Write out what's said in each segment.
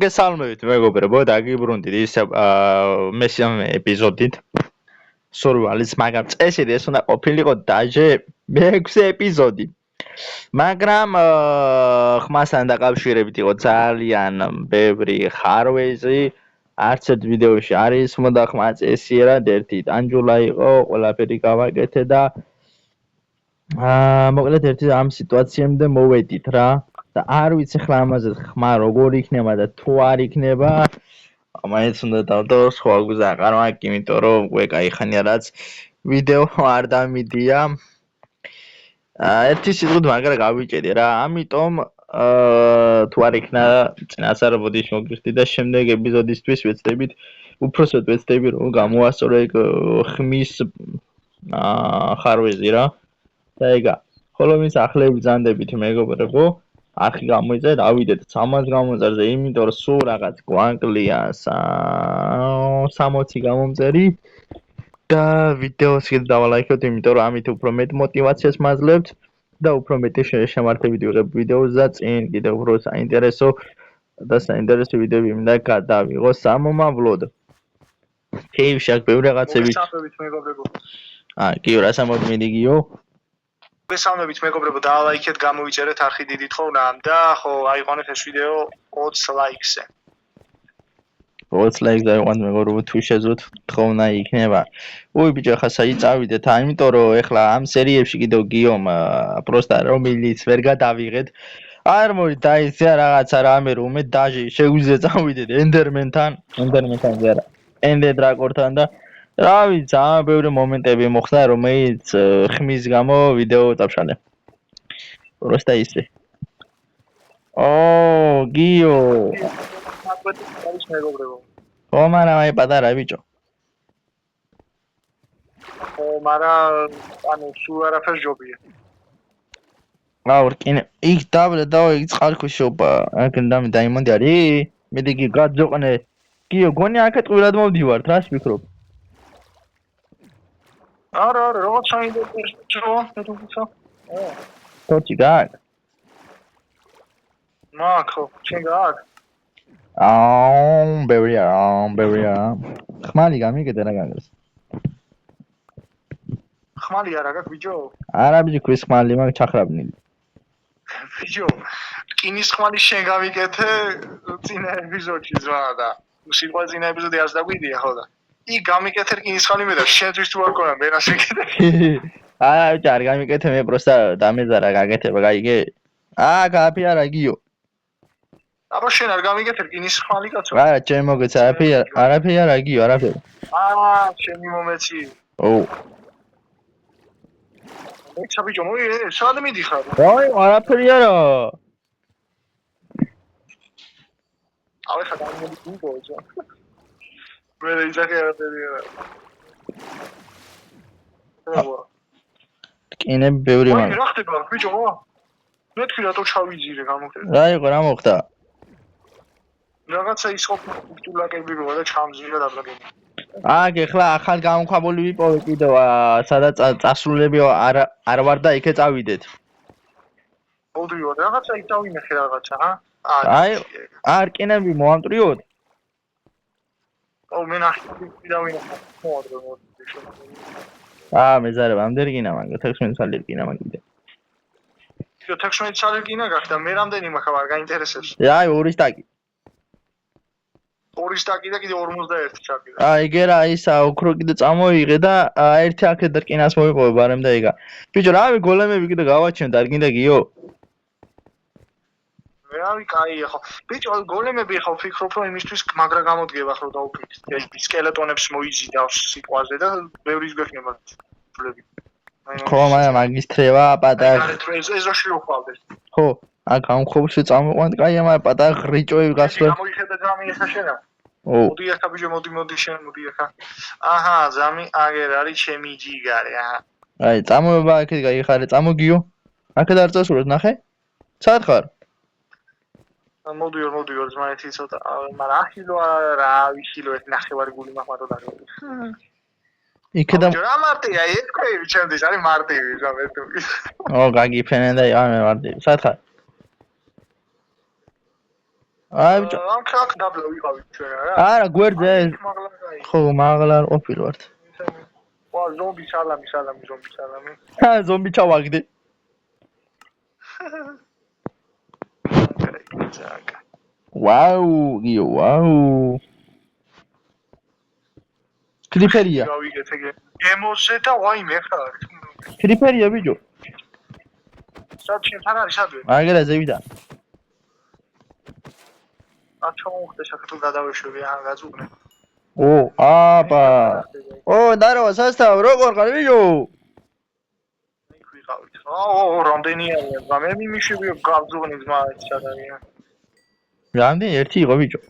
გესალმებით მეგობრებო, დაგიბრუნდით ისე მესამე ეპიზოდით სურვალის, მაგრამ წესით ეს უნდა ყოფილიყო დაჟე მეექვსე ეპიზოდი. მაგრამ ხმასთან დაკავშირებით იყო ძალიან ბევრი ხარვეზი, არც ერთ ვიდეოში არის მოდა ხმა წესიერად ერთი ტანჯულა იყო, ყველაფერი გავაკეთე და მოკლედ ერთი ამ სიტუაციამდე მოვედით რა. და არ ვიცი ხლა ამაზე ხმა როგორ იქნება და თუ არ იქნება მაინც უნდა დავდო სხვა გზა აღარ მაქვს იმიტომ რომ უკვე кайხანია რაც ვიდეო არ დამიდია ერთი სიტყვით მაგრამ გავიჭედი რა ამიტომ თუ არ იქნა წინასწარ ბოდიში მოგიხდი და შემდეგ ეპიზოდისთვის ვეცდებით უпроსოდ ვეცდები რომ გამოვასწორო ეგ ხმის ხარვეზი რა და ეგა ხოლო მის ახლები ბრძანდებით მეგობრებო არხი გამოიწერეთ, ავიდეთ 300 გამოწერზე, იმიტომ რომ სულ რაღაც გვანკლია 60 გამომწერი და ვიდეოს კიდე დავალაიქოთ, იმიტომ რომ ამით უფრო მეტ мотивაციას მაძლევთ და უფრო მეტი შემართებით ვიღებ ვიდეოს და წინ კიდე უფრო საინტერესო და საინტერესო ვიდეოები მინდა გადავიღო სამომავლოდ. Кейვში აქ ბევრი რაღაცები. მოგესალმებით მეგობრებო. კიო, რა სამომავლოდ მიდიგიო? მოგესალმებით მეგობრებო, დაალაიქეთ, გამოვიწერეთ არხი დიდი თხოვნა და ხო აიყვანეთ ეს ვიდეო 20 ლაიქზე. 20 ლაიქს აიყვანეთ მეგობრებო, თუ შეძლოთ თხოვნა იქნება. უი ბიჭო, ხა საიწავიდეთ, იმიტომ რომ ეხლა ამ სერიებში კიდევ გიომ პროსტა რომელიც ვერ გადავიღეთ. არ მოდი დაიცია რაღაცა რამე რომ მე დაჟე შეგვიძლია წავიდეთ ენდერმენთან ზე არა. ენდერ დრაკორთან და რა ვიცი, ძალიან ბევრი მომენტები მოხდა, რომელიც ხმის გამო ვიდეო წავშალე. პროსტა ისე. გიო. ო, მაგრამ აი პატარა ბიჭო. მაგრამ ანუ სულ არაფერს ჯობია. ვარკინე, იქ დაბლა და იქ წყალქვეშ შობა. აქ დაიმონდი არის? მე დი გაძოყნე. გიო, გონი აქეთ ყვილად მოვდივართ, რას ვფიქრობ? არა, რაღაც საინტერესო მეტყვიცა. თორჩი გააკ? მაქო, შენ გააკ? ბევრია. ხმალი გამიგეთ რა გაგას. ხმალი არა გაქვს ბიჭო? არა ბიჭო, ქვის ხმალი მაქვს ჩახრაბნილი. ბიჭო, რკინის ხმალი შენ გამიკეთე წინა ეპიზოდში ზვა და სიტყვა წინა ეპიზოდი არც დაგვიდია ხო და იქ გამიკეთე რკინის ხმალი მე და შენთვის თუ არ ქონა მე რას ვიკეთე? არა ბიჭო, არ გამიკეთე მე პროსტა დამეზარა გაკეთება, გაიგე? კაფე არა გიო. აბა შენ არ გამიკეთე რკინის ხმალი კაცო? არა, ჩემ მოგეც არაფერი არა გიო, არაფერი. შენი მომეცი. ო. ეცა ბიჭო, მოი, სად მიდიხარ? აი, არაფერი არა. ავე ხა გამიგებო ძა. მე ისახე არაფერი არა. კინე ბევრი მაგ. რა ხდება ბიჭო? მე თქვი რატო ჩავიძირე გამოხდა? რა იყო, რა მოხდა? რაღაცა ის ხო პუტულაკები როა და ჩამზირა დაბლაგები. აქ ეხლა ახალ გამქვაბული ვიპოვე კიდევ სადაც წასულები არ ვარ და იქე წავიდეთ. მოდიო, რაღაცა იქ დავინახე რაღაცა, აი, არკინები მოამტრიოთ. მე ნახე დავინახე. მეზარება, ამდენ რკინა მაგ 16 წელი რკინა მაგ. 16 წელი რკინა გაქვს და მე რამდენი მაქვს არ გაინტერესებს. აი, 2 სტაკი. 2 სტაკი და კიდე 41 ჩაკიდა. ეგ რა ისა ოქრო კიდე წამოიღე და ერთი აქეთ რკინას მოვიპოვე ბარემ და ეგა. ბიჭო, რავი გოლემები კიდე გავაჩინე და რკინდა გიო. რავი, კაია ხო. ბიჭო, გოლემები ხო ვფიქრობ რომ იმისთვის მაგრა გამოდგება ხო დაუკვირდით. სკელეტონებს მოიზიდავს სიტყვაზე და ბევრის გვექნება ფულები. ხო, მაგისტრევა პატარ. ეზოში რო ხვალდეს. ხო, აქ გამხობში წამოყვანთ, კაია, მაგრამ პატარ ხრიჭოები გასვლა. გამოიხედა ძამი ეხა შენა. ო. მოდი ახლა ბიჭო, მოდი შენ, მოდი ახლა. ძამი აგერ არის ჩემი ჯიგარი, აი, წამოება აქეთ გაიხარე, წამოგიო. აქეთ არ წასულოთ, ნახე? სად ხარ? მოდიო, ზმაეთი ცოტა, მაგრამ ახილო რა ვიხილო ეს ნახევარი გული მახვადო და. იქედან რა მარტია, ეს ქვევი ჩემთვის არის მარტივი, ზამე თუ. გაგიფენენ და მე მარტივი. სად ხარ? აი ბიჭო. აქ დაბლა ვიყავით ჩვენ რა. არა, გვერდზე ეს. ხო, მაღლა არ ყოფილ ვართ. ვა, ზომბი სალამი. ჰა, ზომბი ჩავაგდე. ვაუ, გიო, ვაუ. კრიპერია. გავიგეთ ეგ. გემოზე და ვაიმე ხარ. კრიპერია ბიჭო. სად შენ არის ადვე? მაგერა ზევიდა. აჩო მოხდა საქართველოს გადავეშვები ან გაწუყნე. ო, აბა. ო, დარო, სასტავ, როგორ ხარ ბიჭო? იქ ვიყავით. აო, რამდენი არის? მე მიმიშვი გავწუყნე ძმა სადავია. რამდენი ერთი იყო ბიჭო?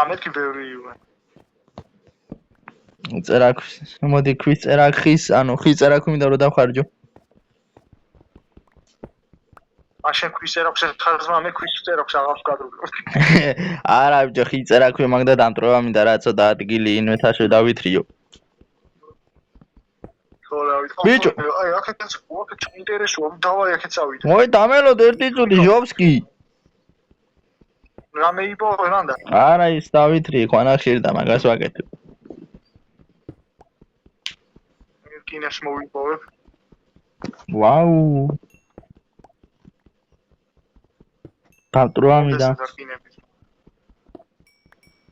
მეთქი ბევრი იყო. წერაქვი, მოდი ქვის წერახის, ანუ ხის წერაქვი მინდა რომ დავხარჯო. შენ ქვის წერაქვს ხარჯმა, მე ქვის წერაქვს აღავს გადროგვი. არა ბიჭო, ხის წერაქვი მაგდა დამტრობა მინდა რა ცოტა ადგილი ინვენტარში დავითრიო. ბიჭო, აი აქეთაც უაკეთ ინტერესოა, დავაი აქეთ წავიდე. მოი დამელოდ ერთი წუთი ჟობსკი. რამე იპოვე მანდა? არა ის დავითრიე ქვანახშირი და მაგას ვაკეთებ. კინეს მოვიპოვებ. ვაუ. დამტრობა მინდა.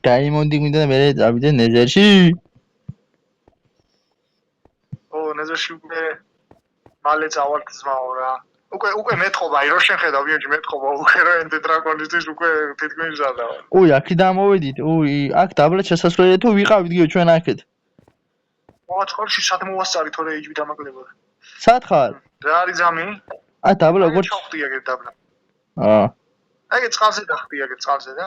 დაიმონდი მინდა მე წავიდე ნეზერში. ნეზერში უკვე მალე წავალ ძმაო რა. უკვე მეტყობა, აი რო შენ ხედავ, ბიჭო მეტყობა, უკვე რო ენდე დრაკონისთვის უკვე თითქმის მზადაა. უი, აქედან მოვედით. უი, აქ დაბლა შესასვლელი თუ ვიყავით გიო ჩვენ აქეთ. მოაწყორში სად მოვასწარი თორე იჯი დამაკლებოდა. სად ხარ? რა არის ძამი? აი დაბლა როგორ ჩავხდი აგეთ დაბლა. აი წყალზე დახტი აგეთ წყალზე და.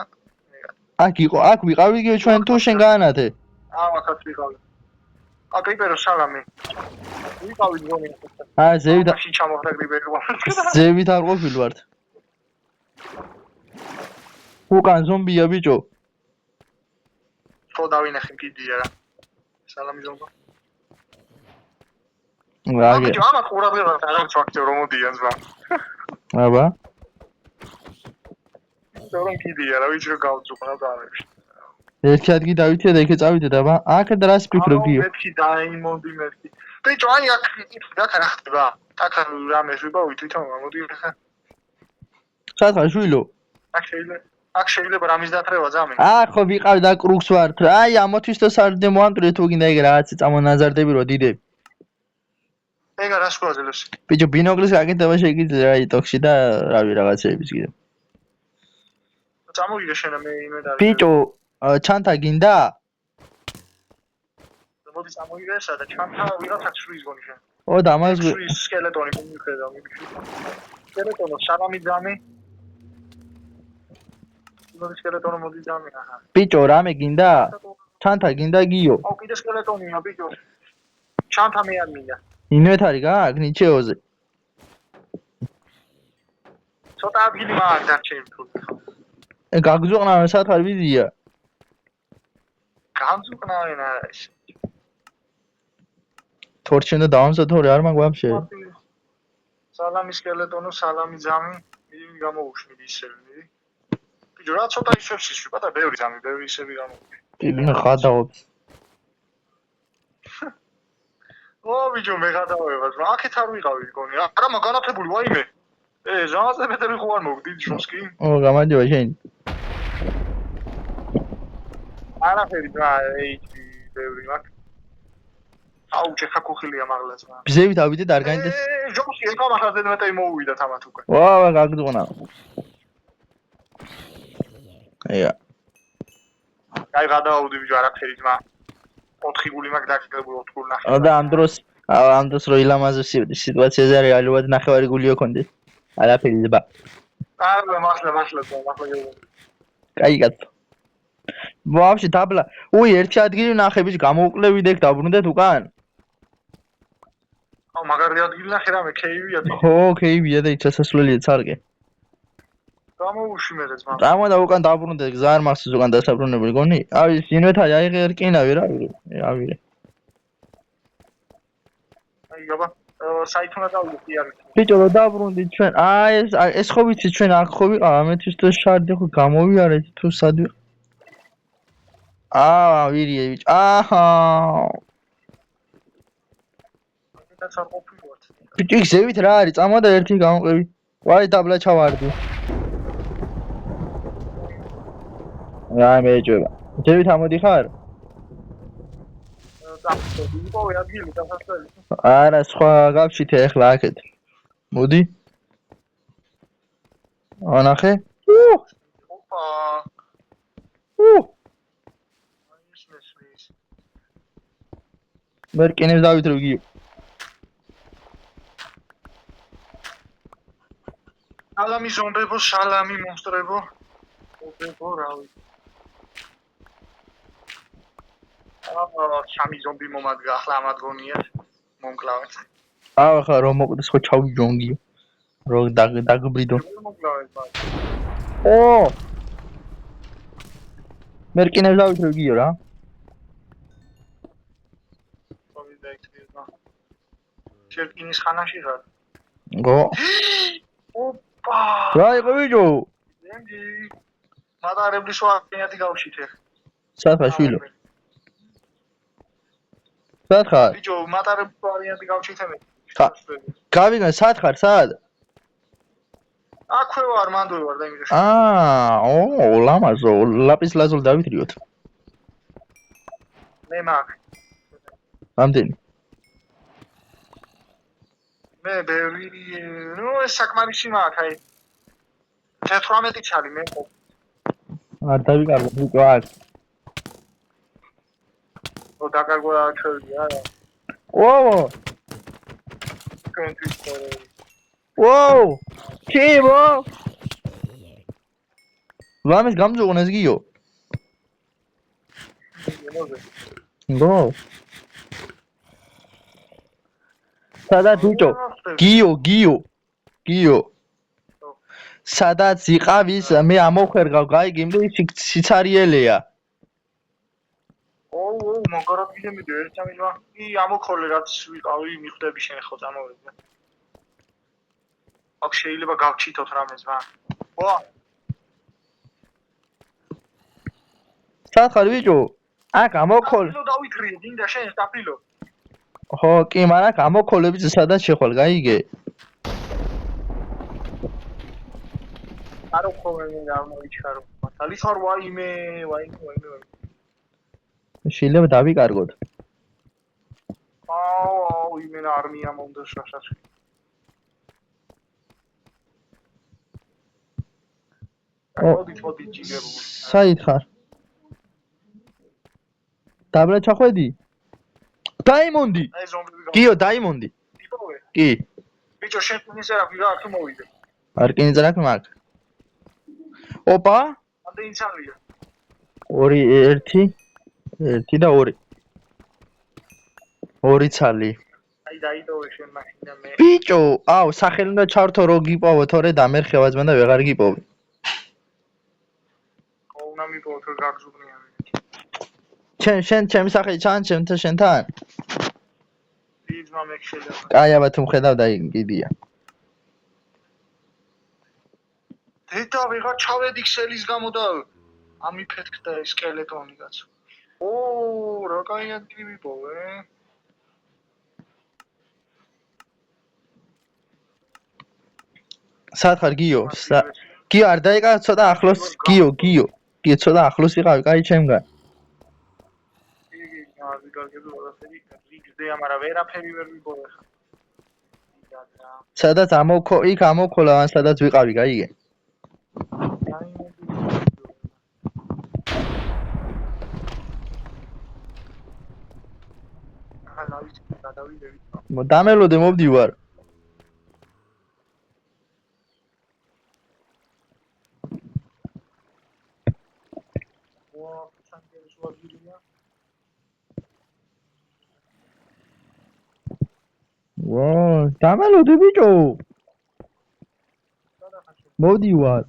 აქ იყო, აქ ვიყავით გიო ჩვენ თუ შენ გაანათე. აქაც ვიყავი. კრიპერო სალამი. ვიყავით გონი. ზევით ჩამოხდა კრიპერო. ზევით არ ყოფილ ვართ. უკან ზომბია ბიჭო. ხო დავინახე კიდია რა. სალამი ზომბა. რაგე. ბიჭო ამა ყურადღება არ ფაქტია რომ მოდიან ზვა. აბა. რომ კიდია რა ვიცი რომ გავწუყნა და ამებში. ერთი ადგილი დავითია და იქე წავიდეთ აბა. აქ და რას ფიქრობ გიო? მეთქი დაიმონდი მეთქი. ბიჭო აი აქ რა ხდება? აქ რამე ვიბავი თვითონ მოდი ხა. სად ხარ შვილო? აქ შეიძლება რამის დათრევა ძამი. ხო ვიყავ და კრუქს ვართ. აი ამოთვის და სარდე მოამტრე თუ გინდა ეგ რაღაც წამონაზარდები რო დიდები. ეგა რას გვაძლევს? ბიჭო ბინოკლის გაკეთება შეიძლება აი ტოქსი და რავი რაღაცეების კიდე. წამოვიდე შენ მე იმედარი. ბიჭო ჩანთა გინდა? მოდი წამოვიდე სადა ჩანთა ვიღაცაც შრის გონი შენ. ო და მას შრის სკელეტონი მიხედავ მიბიჭი. სკელეტონო სალამი ძამი. მოდი სკელეტონო მოდი ძამი აჰა. ბიჭო რამე გინდა? ჩანთა გინდა გიო? კიდე სკელეტონია ბიჭო. ჩანთა მე არ მინდა. ინვენტარი გააქვს ნიჩეოზე. ცოტა ადგილი მაგ დარჩენილ თუ. გაგზუყნა სად ხარ ვიზია? გამზუყნავენ არა ის. თორჩენ და დავამზად თორე არ მაგ ვაფშე. სალამი სკელეტონო სალამი ძამი მივი გამოუშვი ისევი. ბიჭო რა ცოტა ისევს ისვი პატა ბევრი ძამი ბევრი ისევი გამოუშვი. ტიბნა ხადაობს. ბიჭო მე გადავევას აქეთ არ ვიყავი გონი არა მაგანათებული ვაიმე ზამაზე მეტები ხო არ მოგდით შოსკი გამარჯობა შენ არაფერი რა ბევრი მაგ აუ ჩეხაკუხილია მაღლაც ბზევით ავიდეთ არ განიდეს შოსკი ეხა მახაზე მეტები მოუვიდა თამათ უკვე ვა გაგძღვნა აი გადავაუდი ბიჭო არაფერი ძმა 4 გული მაგ დაგებული 4 გული ნახე. და ამ დროს რო ილამაზებს სიტუაციაზე რეალურად ნახევარი გულიო კონდე. არაფერი ზბა. არა მართლა. კაი კაცო. ვაფშე დაბლა. უი ერთი ადგილი ნახე ბიჭი გამოვკლევით ეგ დაბრუნდეთ უკან. აუ მაგარი ადგილი ნახე რა მე კეივია. ხო კეივია და იქ შესასვლელია ცალკე. გამოუშვი მე ძმა. და უკან დაბრუნდეთ გზა არ მახსოვს უკან დასაბრუნებელი გონი. ის ინვენტარი აიღე რკინავი რა ავირე. აი გაბა საით უნდა დავიდე არის. ბიჭო რო დაბრუნდით ჩვენ ეს ხო ვიცი ჩვენ აქ ხო ვიყავ ამეთვის თუ შარდი ხო გამოვიარეთ თუ სად ვირიე ბიჭო აჰა აქედაც არ ყოფილვართ. ბიჭო იქ ზევით რა არის წამოდა ერთი გამოყევი ვაი დაბლა ჩავარდი რა მეჯობა ზევით ამოდიხარ ვიყავი ადგილი დასასწრელი. არა სხვა გავშითე ახლა აქეთ მოდი ანახე ოპა ის მესმის. მერკინებს დავითრევ გიო სალამი ზომბებო, სალამი მონსტრებო. ობებო რავი. სამი ზომბი მომადგა, ახლა ამადგონიათ. მომკლავეთ. ახლა რომ მოკვდეს ხო ჩავიჯონგიო რო დაგბრიდო მომკლავეთ ბა. მერკინებს დავითრევ გიო რა მოვიდა იქნება. შერკინის ხანაში ხარ. გო ოპა! რა იყო ბიჭო ენდი. მადარებლის ვარიანტი გავშითე. სათხარ შვილო სათხარ ბიჭო, მადარებლის ვარიანტი გავშითე მე. გავიგან სათხარ სად აქვე ვარ, მანდვე ვარ და იმეში. ლამაზო ლაპის ლაზული დავითრიოთ მე მაგ. ამდენი მე ბევრი, ეს საკმარისი მაქვს, აი. 18 ჩალი მე. არ დავიკარგო ბიჭო აქ დაკარგვა ჩვენია რა. ჩიბო ლამის გამძუღნეს გიო გო სადაც ბიჭო გიო სადაც იყავის მე ამოხერგავ გაიგიმ და ის სიცარიელეა მაგარად გიდემიდე ერთ ამილა კი ამოქოლე რაც ვიყავი მიხვდები შენ ხო წამოვიდე აქ შეიძლება გავჩითოთ რამეს ვა სათხარ ბიჭო აქ ამოქოლე დავითრიე დინდა შენ სტაფილო ხო კი მაგრამ ამოქოლები სადაც შეხვალ გაიგე არო ხოლმე არ მოიჩარო მართალი ხარ ვაიმე შეიძლება დავიკარგოთ იმენა არმია მომდა შაშაშ მოდი ჯიგებო საით ხარ დაბლა ჩახვედი დაიმონდი გიო დაიმონდი კი ბიჭო შენ ისერა ვიღა აქ მოვიდე არ კინიძრაკ მაგ ოპა ამდე ინსანია 2 1 და 2 2 ცალი აი დაიდოვე შენ მაშინა მე ბიჭო სახელი უნდა ჩართო რო გიპოვო თორე დამერხევაზმენ და ვეღარ გიპოვი უნდა მიპოვო თორე გაგზუვნია შენ ჩემი სახელი ჩან შენთან ძმა მე შეიძლება კაი აბა თუ მხედავ და გიდია დედა ვიღა ჩავედი ქსელის გამო და ამიფეთქდა სკელეტონი კაცო რა კაი ადგილი ვიპოვე სათხარ გიო არ დაიკარგა ცოტა ახლოს გიო ცოტა ახლოს იყავი კაი ჩემგან სადაც იქ ამოქოლა ან სადაც ვიყავი გაიგე დამელოდე მოვდივარ დამელოდე ბიჭო მოვდივარ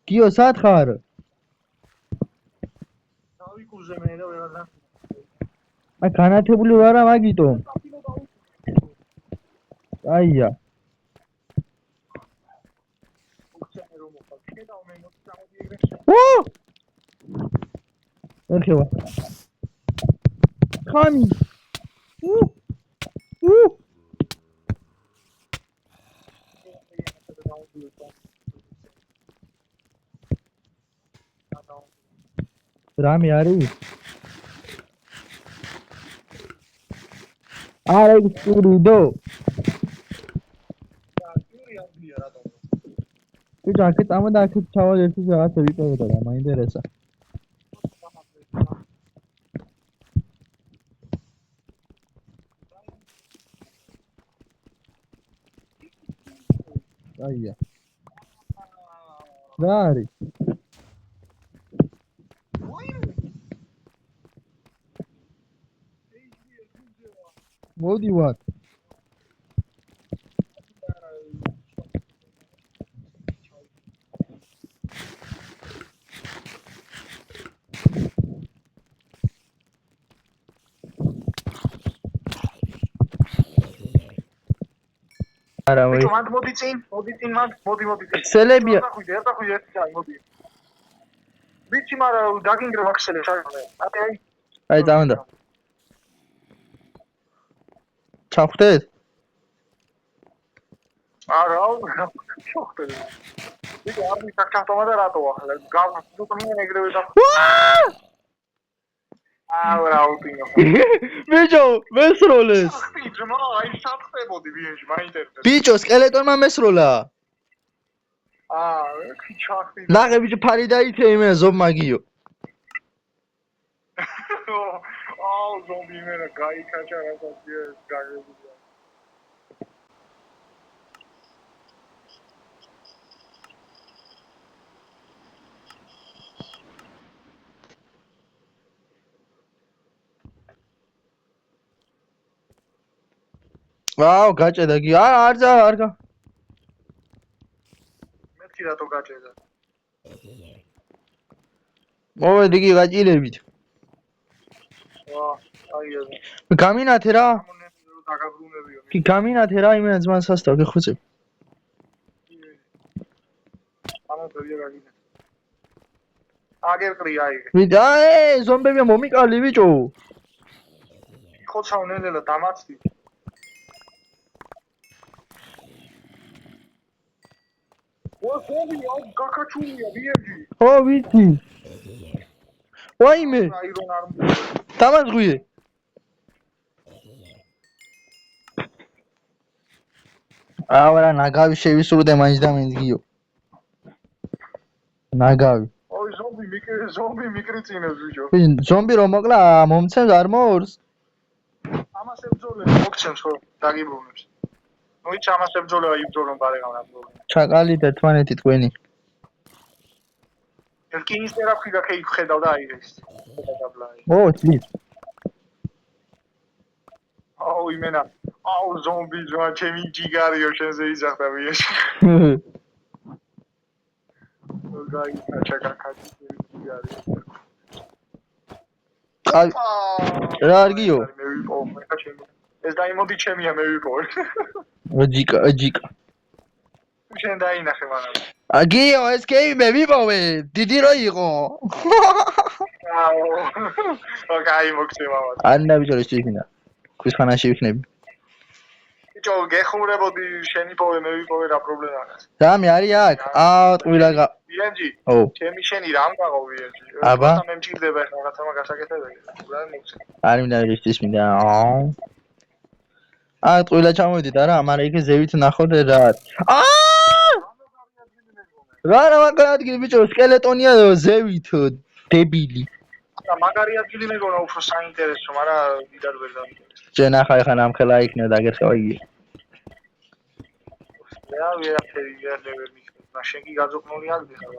გიო სათხარ ზე მე და ვეღარ აი განათებული ვარა მაგიტო. აია. ო! ერქევა. ხანი. რამე არის? არა ის სტუდიო. ბიჭო, აქეთ წამოდა აქეთ ჩავალ ერთი რაღაცა ვიპოვე და მაინტერესა. აია. რა არის? მოდი ვარ. არა ვი. მოდი წინ, მოდი წინ. სელებია. ხვიდე, მოდი. ვიცი, მაგრამ დაგინგრე ვახსენე საერთოდ. აი დავანდა. ჩავხვდეთ? არა, ჩავხვდეთ. ვიდეო არ მისახტომა და რატოა? გავხსნე ეგრევე და რა უტინო. ბიჭო, მესროლეს. ბიჭო, აი საფხდებოდი ვიენში, მაინტერესებს. ბიჭო, სკელეტონმა მესროლა. ჩახტი. ნახე ბიჭო, ფარი დაითე იმენა ზომ მაგიო. ზომბი მერა გაიქაჭა რაღაცა გაგებია. ვაუ, გაჭედა გი. არ მეთქი რატო გაჭედა? მოვედი გი გაჭილებით. აი ეს. გამინათე რა. დაგაბრუნებიო. კი გამინათე რა იმენა ძმან სასტავ გეხუცებ. ამოწევია გაგინე. აგერ ყრია აი. ვიდა, ზომბებია მომიკალი ბიჭო. ხოცავ ნენელა დამაცდი. ზომბი აუ გაკაჩულია ვიენჯი. ო ვიცი. ვაიმე. აირონ არ დამაზღვიე. არა, ნაგავი შევისურვდე მაინც და მაინც გიო. ნაგავი. ოი ზომბი მიკრიცინებს ბიჭო. ზომბი რომ მოკლა მომცემს არ მოორს. ამას ებძოლებს მოგცემს ხო დაგიბრუნებს. ნუ იცი ამას ებძოლება იბძოლონ ბარეგან რა პრობლემა. ჩაკალი და თვანეთი თქვენი. რკინის ტერაფი გაკეი ხედავ და აი ეს. ო, წლის. აუ იმენა. აუ ზომბი ზოა ჩემი ჯიგარიო შენზე იზახდა ვიეში. გაი ჩაკაკაკი ჯიგარი. აი. რა არგიო? მე ვიპოვე მე ჩემი. ეს დაიმოდი ჩემია მე ვიპოვე. ჯიკა. შენ დაინახე მანამ. აგიო, ეს გეიმი მე ვიპოვე. დიდი რო იყო. აუ. ოკეი, მოგცემა. ანნა ბიჭო შეიქმნა. ქუსხანაში ვიქნები. ბიჭო, გეხმურებოდი შენი პოვე მე ვიპოვე რა პრობლემაა. რამე არის აქ? ტყვილა გა. ვიენჯი. ო. ჩემი შენი რამ გაყო ვიენჯი. აბა. მე მჭირდება ახლა რაღაცა გასაკეთებელი. რა მოგცე. არ მინდა ის მინდა. ტყვილა ჩამოვიდით არა, მაგრამ იქ ზევით ნახოთ რა. რა მაგარი ადგილი ბიჭო, სკელეტონია ზევით დებილი. მაგარი ადგილი მეგონა უფრო საინტერესო, მაგრამ დიდად ვერ დამინტერესებს. შენ ახლა ნამხელა იქნება დაგერხება იგი. რა ვერაფერი ვერ მიხდება. შენ კი გაძოკნული აგდი ხარ.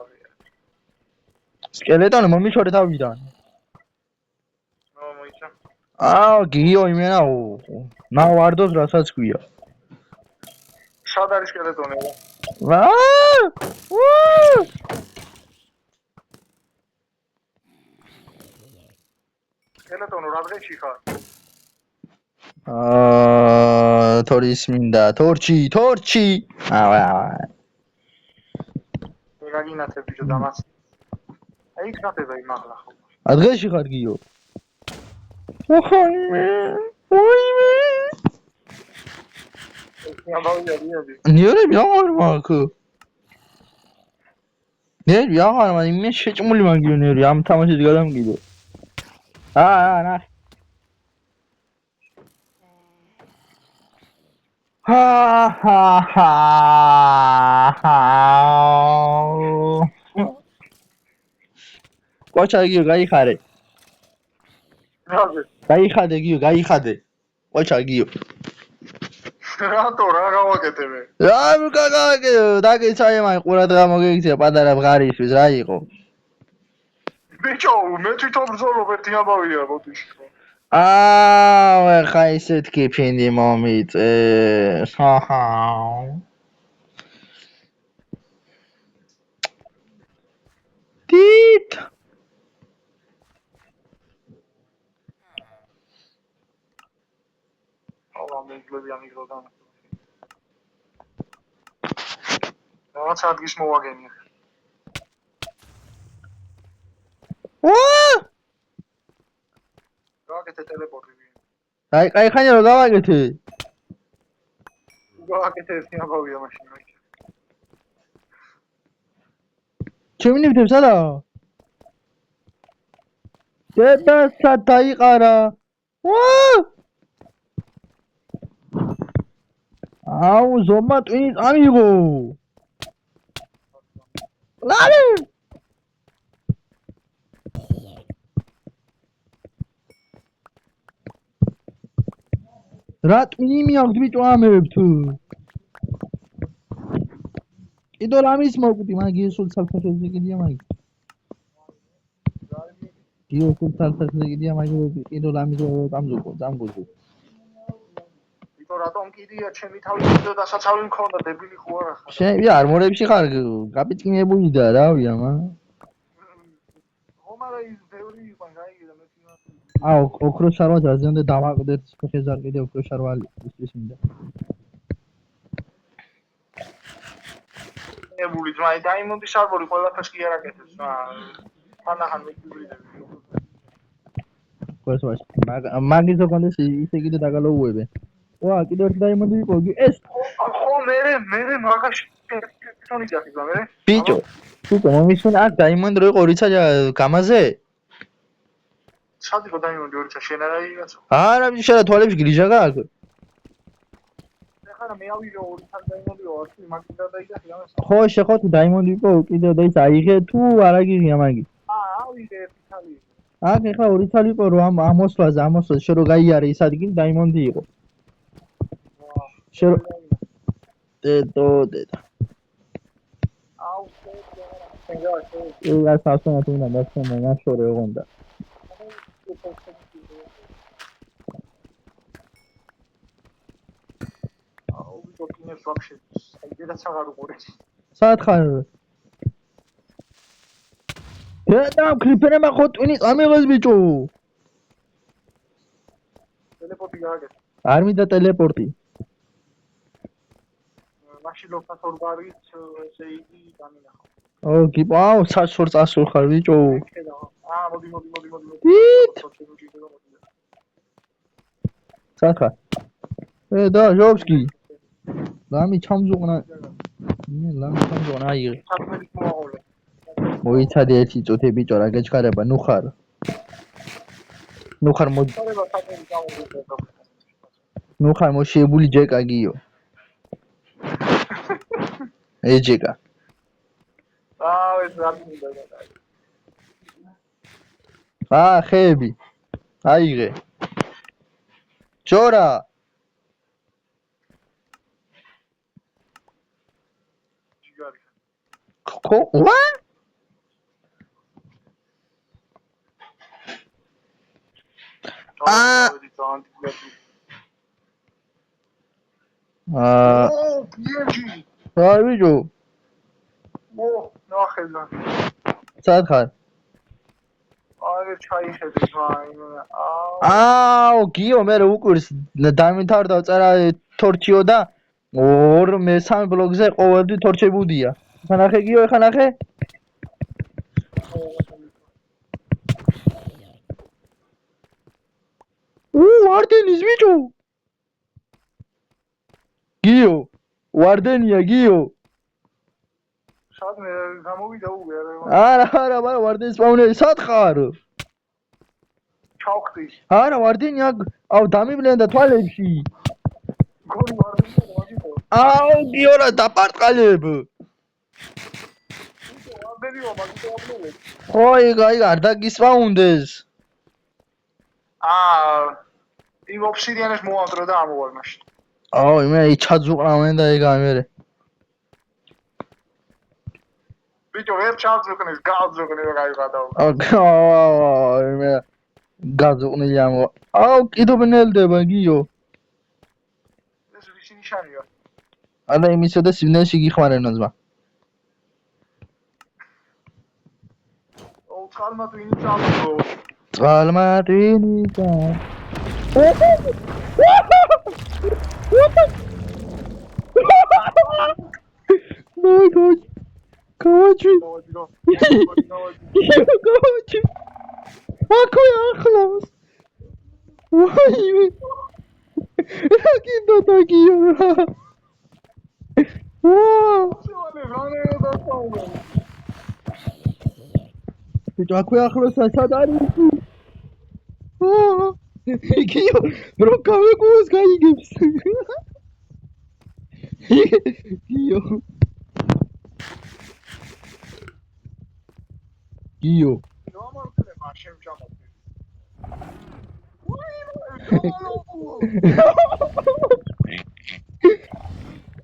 სკელეტონი მომიჩორე თავიდან. მოიცა. გიო იმენა ნავარდოს რასაც ქვია. სად არის სკელეტონი? ელეტონო რა დღეში ხარ? თორის მინდა, თორჩი. ეგაგინათებ ბიჭო დამაც. აი ხნატება იმაღლა ხო. დღეში ხარ გიო. ოხონმე. ნიორები აღარ მაქვს. ნიორები აღარ მაქვს, მე შეჭმული მაგიო ნიორები, ამ თამაშით გადამგიდო. ნახე. კოჩა გიო გაიხარე. გაიხადე გიო, გაიხადე. კოჩა გიო. რატო რა გავაკეთე მე? რა გავაკეთე? დაგეცაი მაი ყურადღება მოგეიქცია პატარა ბღარისთვის რა იყო? ბიჭო, მე თვითონ ბრძოლობ ერთი ამბავია ბოდიში. ხა ისეთ კიფინდი მომიწე. ტიტ მეგლები ამიგროდან. რაღაც ადგის მოვაგენია. გავაკეთე ტელეპორტი. აი ხანია რომ გავაკეთე. გავაკეთე ერთი ამბავია მაშინ. ჩემი ნიფტებს არა? დედასა დაიყარა. აუ ზომა ტვინი ამიღო. ლარი რა ტვინი მიაქვს ბიჭო ამებთ. კიდო რამის მოკვდი მაგი სულ ცალსახელზე კიდია მაგი. გიო სულ ცალსახელზე კიდია მაგი კიდო რამის დამგოძო. რატომ კიდია ჩემი თავი კიდე დასაცავი მქონდა დებილი ხო არა ხარ? შენ არმორებში ხარ გაპიტკინებული და რავია მა. ხომ არა ის ბევრი იყო გაიგე მე თვითონ. აუ ოქროს შარვა დაზიანდა დავაყდეთ ხეზარ კიდე ოქროს შარვალი ის მინდა. ნებული ძმაი დაიმონდი შარბორი ყველაფერს კი არ აკეთებს რა. თანახან მეკიბრიდები. ყოს ვაშ მაგის ოქონდეს ისე კიდე დაგალოუებე. კიდე ერთი დაიმონდი იყო ეს ხო მე მაგაში თვითონ იძახება მე. ბიჭო მომისმენ აქ დაიმონდი რო იყო რიცა გამაზე? სად იყო დაიმონდი რიცა შენ არა იგაცო? არა ბიჭო შენ თვალებში გრიჟა გაქვს? ახლა მე ავიღე ორი თან დაიმონდი ორში მაგიდა დაიგახი ამას. ხო შეხო თუ დაიმონდი იყო კიდე და ის აიღე თუ არ აგიღია მაგი? ავიღე ერთი თალი. აქ ახლა ორი თალი იყო რომ ამოსვლაზე შენ რო გაიარე ის ადგილი დაიმონდი იყო. შენ დედა აუ ეს ასონა თუ უნდა დასწრე ნაშორე ოღონდა. აუ ვიკინებს ვაფშე საიდანაც აღარ უყურე. სად ხარ? დედა კრიპერმა ხო ტვინის ამიღეს ბიჭო. ტელეპორტი გააგეთ. არ მინდა ტელეპორტი. მაშინ ლოფასორ ბარიც ესე იგი დამინახო. აუ საშორ წასულ ხარ ბიჭო. მოდი. სად ხარ? და ჟოვსკი. ლამი ჩამზუყნა. აიღე. მოიცადე ერთი წუთი ბიჭო რა გეჩქარება ნუ ხარ მოდი. ნუ ხარ მოშიებული ჯეკა გიო. ეჯეკა. ეს რა მინდა. ხეები. აიღე. ჯორა. ხო? აი ბიჭო. ნახე. სად ხარ? აგერ ჩაიხედე აუ გიო მე უკვირს დამთავრდა წერა თორჩიო და ორ მესამე ბლოკზე ყოველდღე თორჩებუდია ხანახე გიო ხანახე ვარდენის ბიჭო გიო ვარდენია გიო სადმე გამოვიდა უკვე არა ვარდენის სპაუნერი სად ხარ ჩავხდი არა ვარდენი აუ დამიბლენ და თვალებში გორი ვარდენი მაგითო აუ გიო რა დაპარტყალებ ვარდენიო მაგითო აბლოლე ხოი არ დაგისპაუნდეს იმ ოფსიდიანეს მოავდრო და ამოვარ მაშინ აუ მე ჩაძუყრავენ და ეგ ამერე ბიჭო ვერ ჩავძუყნეს გავძუყნე და გაიყადაო აუ მე გაზუყნილი ამო აუ კიდო ბნელდება გიო ეს ვისი ნიშანია არა იმისა და სინეში გიხმარებნოს მა ო კალმა twini წავიდო კალმა twini my god Kaçı kaçı Akoy aklas Vay be Rakindo takiyor Peki akoy aklas sadari Gio bro kame kuz gayi gips Gio Gio ნორმალურია მაშინ ჩამოდი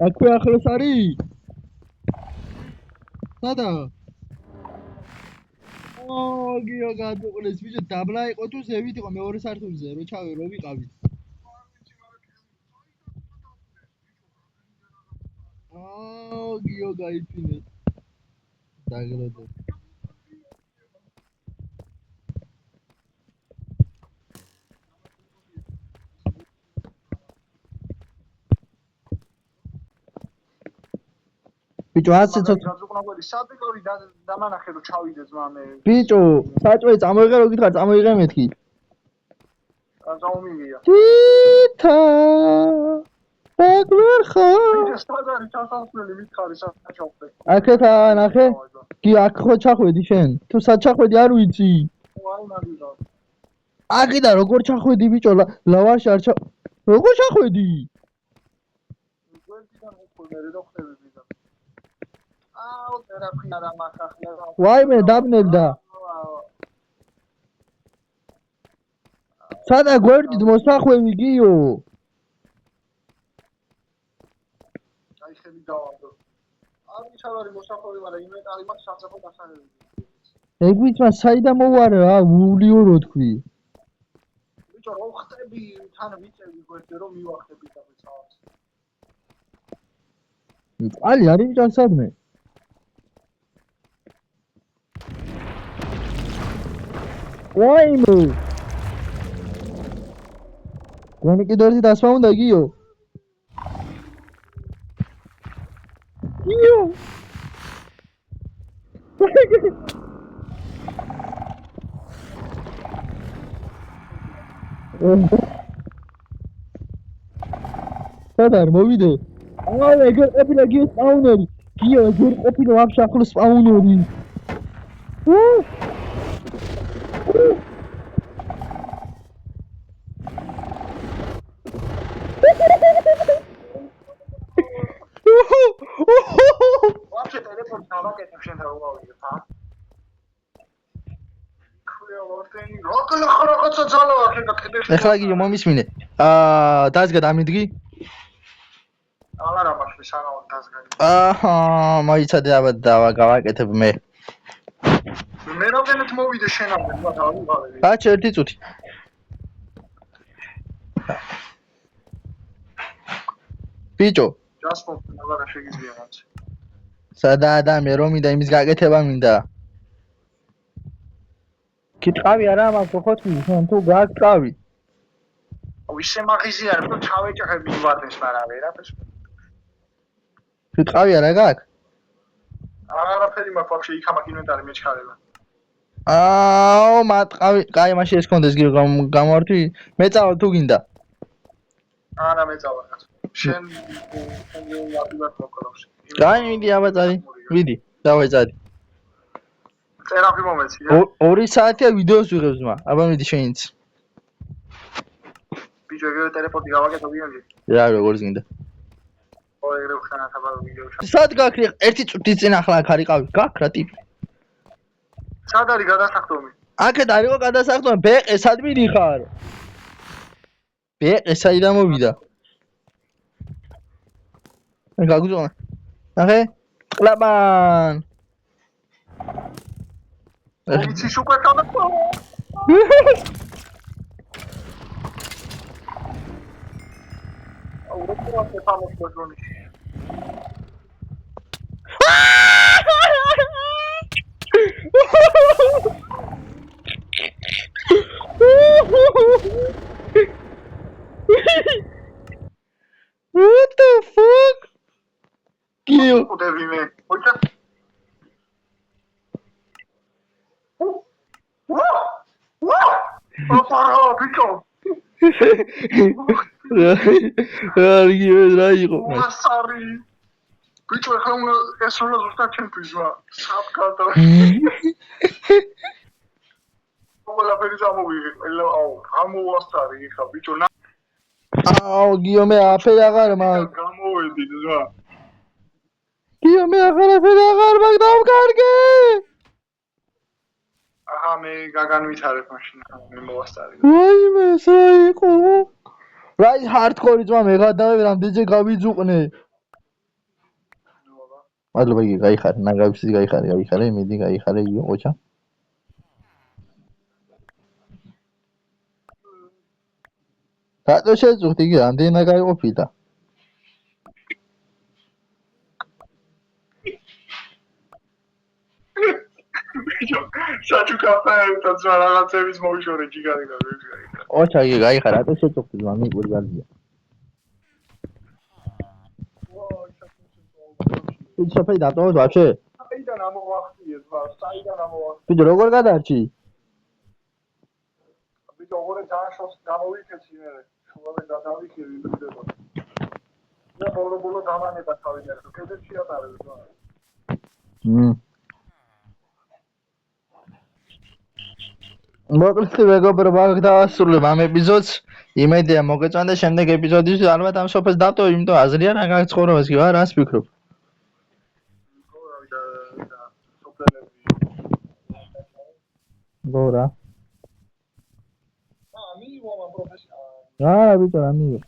აქვე ახლოს არის? სადა? გიო გადუყლეს ბიჭო დაბლა იყო თუ ზევით იყო მეორე სართულზე რო ჩავე რო ვიყავით გიო გაიფინე დაგროდო ბიჭო ასე ცოტა გაზუყნაველი სადიკორი დამანახე რომ ჩავიდე ძმა მე ბიჭო საჭველი წამოიღე რო გითხრა წამოიღე მეთქი წამომიგია თითა აკლერხა ბიჭო სადარი ჩასასვლელი მითხარი საჩავხე აქეთა ნახე კი აქ ხო ჩახვედი შენ თუ სად ჩახვედი არ ვიცი აი მაგიდა აქედა როგორ ჩახვედი ბიჭო ლავაში არ როგორ ჩახვედი გვერდიდან უყურე რო ხდები ბიჭო აუ ტერაფია რა მახახლა ვაიმე დაბნელდა სადა გვერდით მოსახვევი გიო აი ხელი დავამდო არ ვიცავარი მოსახვევი მაგრამ ინვენტარი მაქვს საწაფო დასანელი ეგ ვიცმა საიდან მოვარე რა ულიო რო თქვი ბიჭო რო ხტები თან ვიწევი გვერდზე რომ მივახდები და ვეცავს ალი არის ბიჭო სადმე ვაიმე გონი კიდევ ერთი დასვაუნდა გიო გიო სადარ მოვიდე ეგ ყოფილა გიო სპაუნერი გიო ეგ ყოფილა ვაფშე ახლოს სპაუნერი ვაფშე ტელეფონი დავაკეთებ შენ და უავიდებ ა ქვია ვარტენი რაღაცა ძალა ახლა კიდე ეხლა გიო მომისმინე დაზგა დამიდგი არა მაშინ სანაოდ დაზგარი მოიცადე აბა გავაკეთებ მე მე რამდენად მოვიდე შენამდე მაგრამ არ ვიყავები ბაჭი ერთი წუთი ბიჭო ჯასპორტი აღარა შეგიძლია მათ სადა ადამე რომ მინდა იმის გაკეთება მინდა Ki tqavi ara maქვს ხო თქვენ თუ გაქვს tqavi. ისე მაღიზი არის, რომ ჩავეჭახები ვარდეს, მაგრამ ვერაფერს. Ki tqavi ara gaქვს? არაფერი მაქვს ვაფშე იქ ამაკ ინვენტარი მეჩქარება. აო, მატყავი, კაი, მაშინ ეს კონდეს გიო გამოვართვი. მეწავა თუ გინდა. არა მეწავა კაც. შენ ვაფილად მოკრავს. კაი, მიდი აბაწარი. მიდი, დავეწარი. წერაფი მომეცი. 2 საათია ვიდეოს ვიღებს მა. აბა მიდი შენიც. ბიჭო, ეგრევე ტელეპორტი გავაკეთო გიონჯი. რა როგორც გინდა. ო ეგრევე ხანათ აბა ვიდეოში. სად გაქრი? ერთი წუთის წინ ახლა აქ არიყავი. გაქ რა ტიპი? სად არის გადასახდომი? აქეთ არისო გადასახდომი, ბეყე, სად მიდიხარ? ბეყე, საიდან მოვიდა? გაგუზონა. ნახე? ყლაბან. იცი უკვე თავდა. აუ როგორ ახალოს გონი. What the fuck? Kill. Devine. Oita. Opara, bicho. რა იყო? Sorry. Bicho, ახლა უნდა ესროლა ზუსტად ჩემთვის ვა. საბკალტო. ყველაფერი გამოვიღე. აუ, გამოვასწარი ხა, bicho. აუ, გიო მე აფერ აღარ მაგ. გამოვედი ზვა. გიო მე აღარ მაგ დავკარგე. აჰა, მე გაგანვითარებ მაშინ, მე მოვასწარი. ვაიმე, რა იყო? რაი ჰარდკორი ძმა მე გადავე რამდენჯერ გავიძუყნე. მადლობა იგი გაიხარე, ნაგავსის გაიხარე, მიდი გაიხარე იგი ოჩა. რატო შეწუხდი იგი რამდენი გაიყოფიდა? საჩუ კაფეებთან ზვა რაღაცების მოვიშორე ჯიგარი და ვიღე. ოჩა იგი გაიხარე, რატო შეწუხდი ძმა მიყვირ გაზია. ის შეფეი დატოვოთ ვაფშე? საიდან ამოვახციე ზვა, საიდან ამოვახციე. ბიჭო როგორ გადარჩი? ბიჭო ოღონდ დააშოს გამოვიქეცი მე. შუავე გადავიქე ვიბრძება. და ბოლო დამანება თავიდან, კედელში ატარებ ზვა. მოკლედ მეგობრებო, აქ დავასრულებ ამ ეპიზოდს. იმედია მოგეწონდა შემდეგ ეპიზოდისთვის ალბათ ამ სოფელს დავტოვებ, იმიტომ აზრი არ აქვს ცხოვრებას, კი არა, რას ფიქრობ? Bora. Ah, amigo, uma professora. Ah, Vitor, amigo.